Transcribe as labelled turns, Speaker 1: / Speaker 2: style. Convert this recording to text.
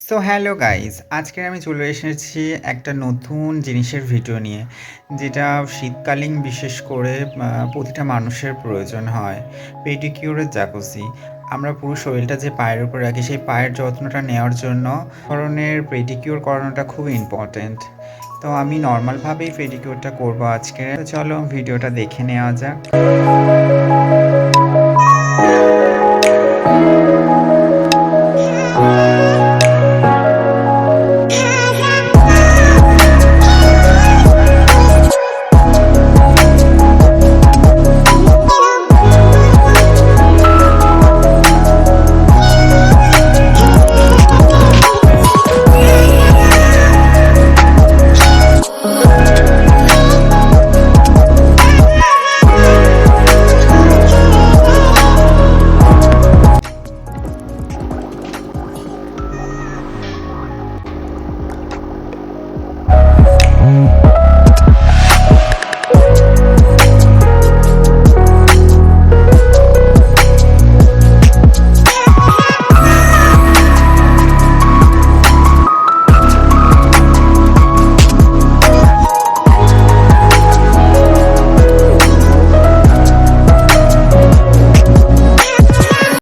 Speaker 1: So hello guys, আজকে আমি চলে এসেছি একটা নতুন জিনিসের ভিডিও নিয়ে, যেটা শীতকালীন বিশেষ করে প্রতিটা মানুষের প্রয়োজন হয়। পেডিকিউরের জাকুজি। আমরা পুরো শরীরটা যে পায়ের উপর রাখি, সেই পায়ের যত্নটা নেওয়ার জন্য ধরনের পেডিকিউর করানোটা খুব ইম্পর্ট্যান্ট। তো আমি নর্মালভাবেই পেডিকিউরটা করবো আজকে। তো চলো ভিডিওটা দেখে নেওয়া যাক।